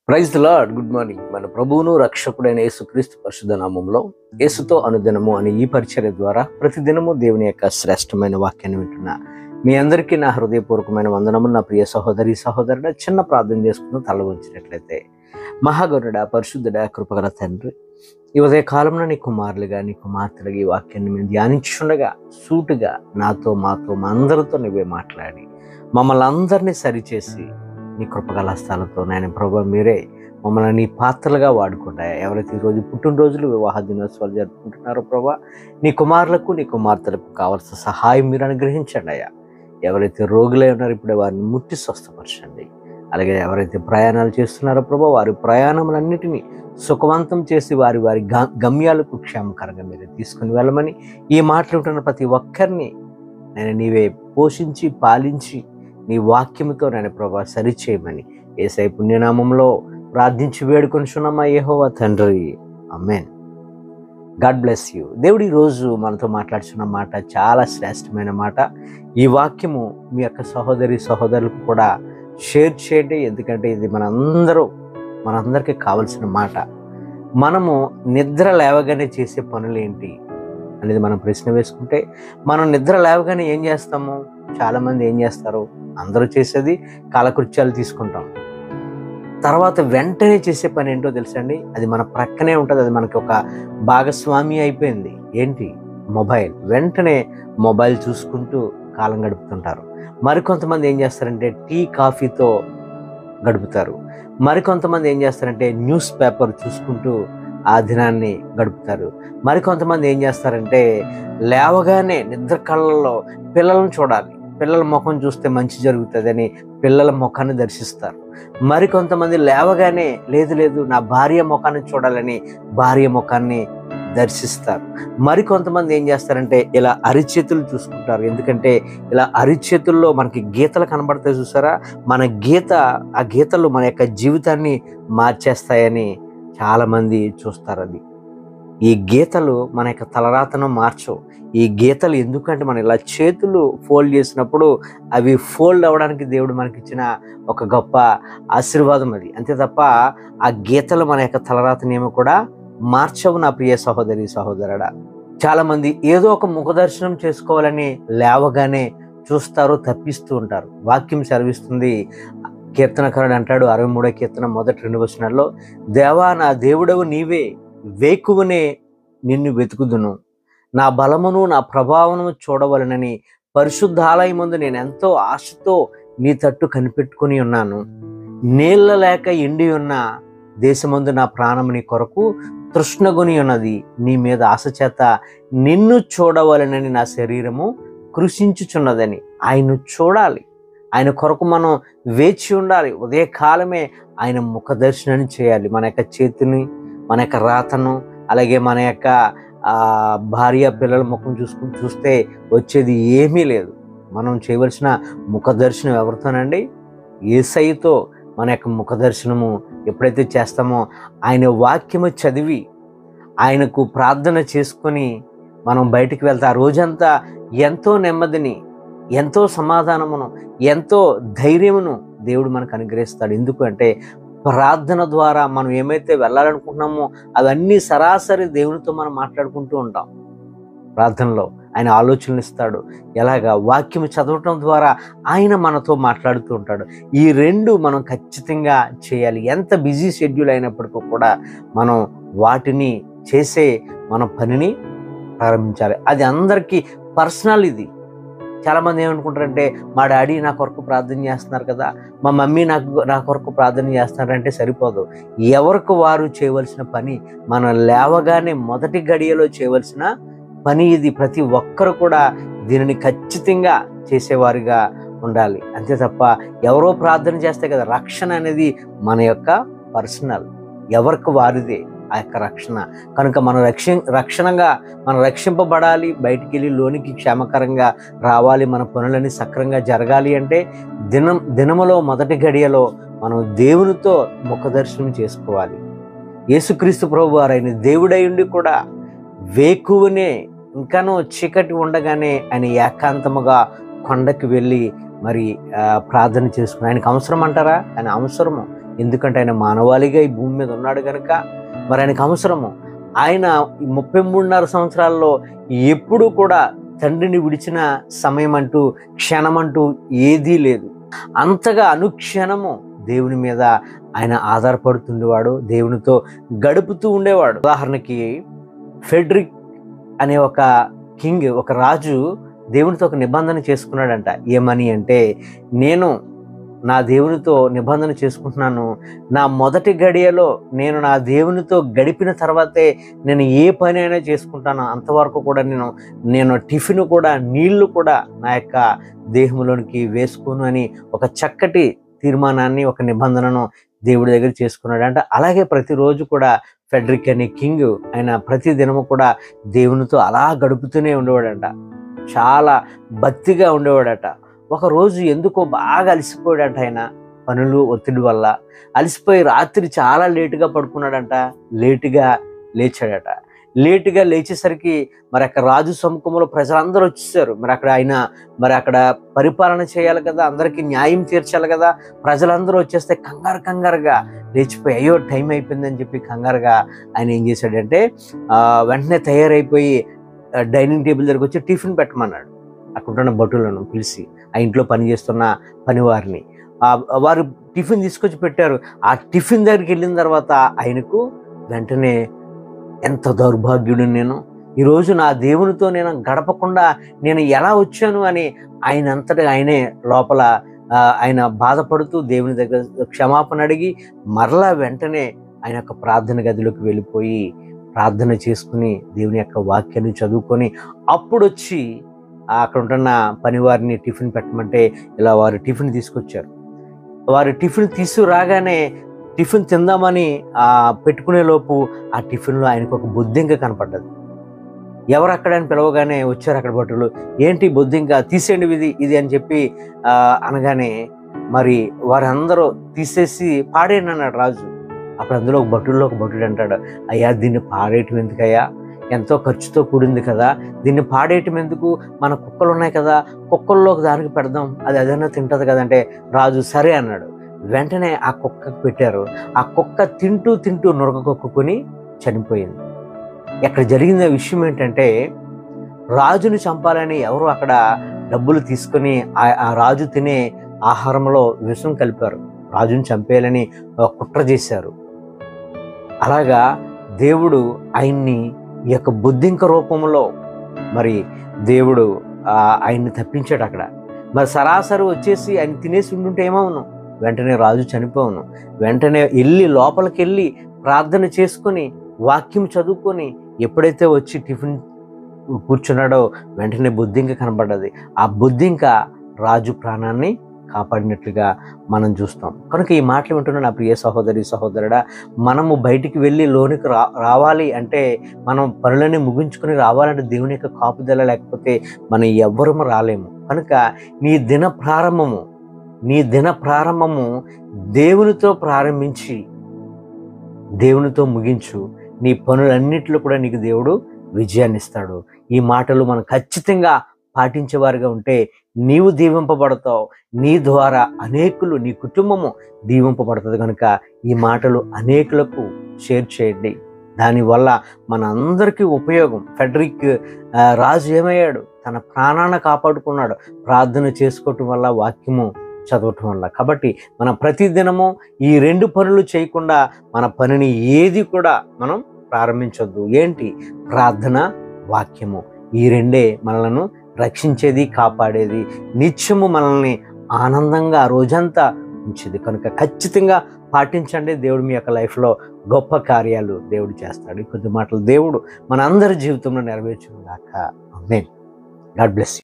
Praise the Lord. Good morning. మన ప్రభువును రక్షకుడైన యేసుక్రీస్తు పరిశుద్ధ నామములో యేసుతో అనుదినము అనే ఈ పరిచర్య ద్వారా ప్రతిదినము దేవుని యొక్క శ్రేష్టమైన వాక్యాన్ని వింటున్న మీ అందరికీ నా హృదయపూర్వకమైన వందనములు. నా ప్రియ సహోదరి సహోదరుడ, చిన్న ప్రార్థన చేసుకుని తల వంచినట్లయితే. మహాగరుడ, పరిశుద్ధుడ, కృపగల తండ్రి, ఈ ఉదయ కాలంలో నీ కుమారులుగా నీ కుమార్తెలుగా ఈ వాక్యాన్ని మేము ధ్యానించుండగా సూటుగా నాతో మాతో మా అందరితో నువ్వే మాట్లాడి మమ్మల్ని అందరినీ సరిచేసి నీ కృపగల హస్తాలతో నాయన ప్రభు మీరే మమ్మల్ని నీ పాత్రలుగా వాడుకుంటాయా. ఎవరైతే ఈరోజు పుట్టినరోజులు వివాహ దినోత్సవాలు జరుపుకుంటున్నారో ప్రభా, నీ కుమారులకు నీ కుమార్తెలకు కావాల్సిన సహాయం మీరు అనుగ్రహించండి అయ్యా. ఎవరైతే రోగులై ఉన్నారో ఇప్పుడే వారిని ముట్టి స్వస్థపరచండి. అలాగే ఎవరైతే ప్రయాణాలు చేస్తున్నారో ప్రభా, వారి ప్రయాణములన్నిటినీ సుఖవంతం చేసి వారి వారి గమ్యాలకు క్షేమకరంగా మీరు తీసుకుని వెళ్ళమని, ఈ మాట్లాడుతున్న ప్రతి ఒక్కరిని నేను నీవే పోషించి పాలించి నీ వాక్యముతో నేను ప్రభా సరిచేయమని యేసయ్య పుణ్యనామంలో ప్రార్థించి వేడుకొనిచున్నామా యెహోవా తండ్రి, ఆమేన్. God bless you. దేవుడు ఈరోజు మనతో మాట్లాడుతున్న మాట చాలా శ్రేష్టమైన మాట. ఈ వాక్యము మీ యొక్క సహోదరి సహోదరులకు కూడా షేర్ చేయండి, ఎందుకంటే ఇది మనందరికీ కావలసిన మాట. మనము నిద్ర లేవగానే చేసే పనులు ఏంటి అనేది మనం ప్రశ్న వేసుకుంటే, మనం నిద్ర లేవగానే ఏం చేస్తాము? చాలామంది ఏం చేస్తారు? అందరూ చేసేది కాలకృత్యాలు తీసుకుంటాం. తర్వాత వెంటనే చేసే పని ఏంటో తెలుసండి? అది మన ప్రక్కనే ఉంటుంది. అది మనకి ఒక భాగస్వామి అయిపోయింది. ఏంటి? మొబైల్. వెంటనే మొబైల్ చూసుకుంటూ కాలం గడుపుతుంటారు. మరికొంతమంది ఏం చేస్తారంటే టీ కాఫీతో గడుపుతారు. మరికొంతమంది ఏం చేస్తారంటే న్యూస్ పేపర్ చూసుకుంటూ ఆ దినాన్ని గడుపుతారు. మరికొంతమంది ఏం చేస్తారంటే లేవగానే నిద్ర కళ్ళల్లో పిల్లలను చూడాలి, పిల్లల ముఖం చూస్తే మంచి జరుగుతుందని పిల్లల ముఖాన్ని దర్శిస్తారు. మరికొంతమంది లేవగానే లేదు నా భార్య ముఖాన్ని చూడాలని భార్య ముఖాన్ని దర్శిస్తారు. మరికొంతమంది ఏం చేస్తారంటే ఇలా అరిచేతులు చూసుకుంటారు. ఎందుకంటే ఇలా అరిచేతుల్లో మనకి గీతలు కనబడతాయి, చూసారా? ఆ గీతలు మన యొక్క జీవితాన్ని మార్చేస్తాయని చాలామంది చూస్తారు. అది ఈ గీతలు మన యొక్క తలరాతను మార్చవు. ఈ గీతలు ఎందుకంటే మనం ఇలా చేతులు ఫోల్డ్ చేసినప్పుడు అవి ఫోల్డ్ అవ్వడానికి దేవుడు మనకిచ్చిన ఒక గొప్ప ఆశీర్వాదం అది. అంతే తప్ప ఆ గీతలు మన యొక్క తలరాతను ఏమో కూడా మార్చవు. నా ప్రియ సహోదరి సహోదరుడా, చాలామంది ఏదో ఒక ముఖదర్శనం చేసుకోవాలని లేవగానే చూస్తారు, తప్పిస్తూ ఉంటారు. వాక్యం సెలవిస్తుంది, కీర్తనకారుడు అంటాడు 63వ కీర్తన మొదటి 2 వచనాల్లో, దేవా నా దేవుడవు నీవే, వేకువనే నిన్ను వెతుకుదును, నా బలమును నా ప్రభావమును చూడవలనని పరిశుద్ధాలయమందు నేను ఎంతో ఆశతో నీ తట్టు కనిపెట్టుకుని ఉన్నాను. నీళ్ళ లేక ఎండి ఉన్న దేశమందు నా ప్రాణము నీ కొరకు తృష్ణగొని ఉన్నది. నీ మీద ఆశ చేత నిన్ను చూడవలనని నా శరీరము కృషించుచున్నదని. ఆయన్ను చూడాలి, ఆయన కొరకు మనం వేచి ఉండాలి. ఉదయకాలమే ఆయన ముఖ దర్శనాన్ని చేయాలి. మన యొక్క చేతిని, మన యొక్క రాతను, అలాగే మన యొక్క భార్య పిల్లల ముఖం చూస్తే వచ్చేది ఏమీ లేదు. మనం చేయవలసిన ముఖ దర్శనం ఎవరితోనండి? యేసయ్యతో. మన యొక్క ముఖ దర్శనము ఎప్పుడైతే చేస్తామో, ఆయన వాక్యము చదివి ఆయనకు ప్రార్థన చేసుకొని మనం బయటికి వెళ్తే ఆ రోజంతా ఎంతో నెమ్మదిని, ఎంతో సమాధానమును, ఎంతో ధైర్యమును దేవుడు మనకు అనుగ్రహిస్తాడు. ఎందుకంటే ప్రార్థన ద్వారా మనం ఏమైతే వెళ్ళాలనుకుంటున్నామో అవన్నీ సరాసరి దేవునితో మనం మాట్లాడుకుంటూ ఉంటాం. ప్రార్థనలో ఆయన ఆలోచనలు ఇస్తాడు. ఎలాగా? వాక్యం చదవటం ద్వారా ఆయన మనతో మాట్లాడుతూ ఉంటాడు. ఈ రెండు మనం ఖచ్చితంగా చేయాలి. ఎంత బిజీ షెడ్యూల్ అయినప్పటికీ కూడా మనం వాటిని చేసే మన పనిని ప్రారంభించాలి. అది అందరికీ పర్సనల్. ఇది చాలామంది ఏమనుకుంటారంటే మా డాడీ నా కొరకు ప్రార్థన చేస్తున్నారు కదా, మా మమ్మీ నా కొరకు ప్రార్థన చేస్తున్నారంటే సరిపోదు. ఎవరికి వారు చేయవలసిన పని, మనం లేవగానే మొదటి గడియలో చేయవలసిన పని ఇది. ప్రతి ఒక్కరు కూడా దీనిని ఖచ్చితంగా చేసేవారిగా ఉండాలి. అంతే తప్ప ఎవరో ప్రార్థన చేస్తే కదా. రక్షణ అనేది మన యొక్క పర్సనల్, ఎవరికి వారిదే ఆ యొక్క రక్షణ. కనుక మనం మనం రక్షింపబడాలి, బయటికి వెళ్ళి లోనికి క్షేమకరంగా రావాలి, మన పనులన్నీ సక్రంగా జరగాలి అంటే దినములో మొదటి గడియలో మనం దేవునితో ముఖదర్శనం చేసుకోవాలి. యేసుక్రీస్తు ప్రభు వారు ఆయన దేవుడై ఉండి కూడా వేకువనే ఇంకానూ చీకటి ఉండగానే ఆయన ఏకాంతముగా కొండకి వెళ్ళి మరి ప్రార్థన చేసుకుని, ఆయనకు అవసరం అంటారా? ఆయన అవసరము. ఎందుకంటే ఆయన మానవాళిగా ఈ భూమి మీద ఉన్నాడు కనుక మరి ఆయనకు అవసరము. ఆయన 33.5 సంవత్సరాల్లో ఎప్పుడూ కూడా తండ్రిని విడిచిన సమయం అంటూ క్షణమంటూ ఏదీ లేదు. అంతగా అనుక్షణము దేవుని మీద ఆయన ఆధారపడుతుండేవాడు, దేవునితో గడుపుతూ ఉండేవాడు. ఉదాహరణకి ఫెడ్రిక్ అనే ఒక కింగ్, ఒక రాజు దేవునితో ఒక నిబంధన చేసుకున్నాడంట. ఏమని అంటే, నేను నా దేవునితో నిబంధన చేసుకుంటున్నాను, నా మొదటి గడియలో నేను నా దేవునితో గడిపిన తర్వాతే నేను ఏ పని అయినా చేసుకుంటాను, అంతవరకు కూడా నేను టిఫిన్ కూడా నీళ్లు కూడా నా యొక్క దేహంలోనికి వేసుకోను అని ఒక చక్కటి తీర్మానాన్ని, ఒక నిబంధనను దేవుడి దగ్గర చేసుకున్నాడంట. అలాగే ప్రతిరోజు కూడా ఫెడ్రిక్ అనే కింగ్ ఆయన ప్రతి దినము కూడా దేవునితో అలా గడుపుతూనే ఉండేవాడంట. చాలా భక్తిగా ఉండేవాడట. ఒకరోజు ఎందుకో బాగా అలసిపోయాడంట. ఆయన పనులు ఒత్తిడి వల్ల అలసిపోయి రాత్రి చాలా లేటుగా పడుకున్నాడంట. లేటుగా లేచాడట. లేటుగా లేచేసరికి మరి అక్కడ రాజు సముఖంలో ప్రజలందరూ వచ్చేసారు. మరి అక్కడ పరిపాలన చేయాలి కదా, అందరికీ న్యాయం తీర్చాలి కదా. ప్రజలందరూ వచ్చేస్తే కంగారుగా లేచిపోయి అయ్యో టైం అయిపోయిందని చెప్పి కంగారుగా ఆయన ఏం చేశాడంటే వెంటనే తయారైపోయి డైనింగ్ టేబుల్ దగ్గరికి వచ్చి టిఫిన్ పెట్టమన్నాడు. అక్కడున్న భటులను పిలిచి, ఆ ఇంట్లో పనిచేస్తున్న పనివారిని, వారు టిఫిన్ తీసుకొచ్చి పెట్టారు. ఆ టిఫిన్ దగ్గరికి వెళ్ళిన తర్వాత ఆయనకు వెంటనే ఎంత దౌర్భాగ్యుడు నేను, ఈరోజు నా దేవునితో నేను గడపకుండా నేను ఎలా వచ్చాను అని ఆయనంతటా ఆయనే లోపల ఆయన బాధపడుతూ దేవుని దగ్గర క్షమాపణ అడిగి మరలా వెంటనే ఆయన యొక్క ప్రార్థన గదిలోకి వెళ్ళిపోయి ప్రార్థన చేసుకుని దేవుని యొక్క వాక్యాన్ని చదువుకొని అప్పుడు వచ్చి అక్కడ ఉంటున్న పనివారిని టిఫిన్ పెట్టమంటే ఇలా వారు టిఫిన్ తీసుకొచ్చారు. వారు టిఫిన్ తీసుకురాగానే టిఫిన్ తిందామని పెట్టుకునే లోపు ఆ టిఫిన్లో ఆయనకు ఒక బొద్దింక కనపడ్డది. ఎవరు అక్కడ అని పిలవగానే వచ్చారు అక్కడ భటులు. ఏంటి బొద్దింక, తీసేయండి ఇది అని చెప్పి అనగానే మరి వారందరూ తీసేసి పాడేయండి అన్నాడు రాజు. అప్పుడు అందులో ఒక భటుడు అంటాడు, అయ్యా దీన్ని పాడేయటం ఎందుకయ్యా, ఎంతో ఖర్చుతో కూడింది కదా, దీన్ని పాడేయటం ఎందుకు, మన కుక్కలు ఉన్నాయి కదా, కుక్కల్లోకి దానికి పెడదాం, అది ఏదైనా తింటది కదంటే రాజు సరే అన్నాడు. వెంటనే ఆ కుక్కకు పెట్టారు. ఆ కుక్క తింటూ నురగకొక్కుని చనిపోయింది. ఇక్కడ జరిగిన విషయం ఏంటంటే, రాజుని చంపాలని ఎవరు అక్కడ డబ్బులు తీసుకొని ఆ రాజు తినే ఆహారంలో విషం కలిపారు. రాజుని చంపేయాలని కుట్ర చేశారు. అలాగా దేవుడు ఆయన్ని ఈ యొక్క బొద్దింక రూపంలో మరి దేవుడు ఆయన్ని తప్పించాడు అక్కడ. మరి సరాసరి వచ్చేసి ఆయన తినేసి ఉండుంటే ఏమవును, వెంటనే రాజు చనిపోవును. వెంటనే లోపలికి వెళ్ళి ప్రార్థన చేసుకొని వాక్యం చదువుకొని ఎప్పుడైతే వచ్చి టిఫిన్ కూర్చున్నాడో వెంటనే బొద్దింక కనబడ్డది. ఆ బొద్దింక రాజు ప్రాణాన్ని కాపాడినట్లుగా మనం చూస్తాం. కనుక ఈ మాటలు వింటున్న నా ప్రియ సహోదరుడా, మనము బయటికి వెళ్ళి లోనికి రావాలి అంటే, మనం పనులన్నీ ముగించుకొని రావాలంటే దేవుని యొక్క కాపుదల లేకపోతే మనం ఎవ్వరము రాలేము. కనుక నీ దిన ప్రారంభము దేవునితో ప్రారంభించి దేవునితో ముగించు. నీ పనులన్నింటిలో కూడా నీకు దేవుడు విజయాన్ని ఇస్తాడు. ఈ మాటలు మనం ఖచ్చితంగా పాటించేవారుగా ఉంటే నీవు దీవింపబడతావు. నీ ద్వారా అనేకులు, నీ కుటుంబము దీవింపబడుతుంది. కనుక ఈ మాటలు అనేకులకు షేర్ చేయండి. దానివల్ల మన అందరికీ ఉపయోగం. ఫెడ్రిక్ రాజు ఏమయ్యాడు, తన ప్రాణాన్ని కాపాడుకున్నాడు ప్రార్థన చేసుకోవటం వల్ల, వాక్యము చదవటం వల్ల. కాబట్టి మన ప్రతిదినము ఈ 2 పనులు చేయకుండా మన పనిని ఏది కూడా మనం ప్రారంభించొద్దు. ఏంటి? ప్రార్థన, వాక్యము. ఈ 2 మనలను రక్షించేది, కాపాడేది, నిత్యము మనల్ని ఆనందంగా రోజంతా ఉంచేది. కనుక ఖచ్చితంగా పాటించండి. దేవుడు మీ యొక్క లైఫ్లో గొప్ప కార్యాలు దేవుడు చేస్తాడు. కొద్ది మాటలు దేవుడు మన అందరి జీవితంలో నెరవేర్చును గాక. ఆమేన్. God bless you.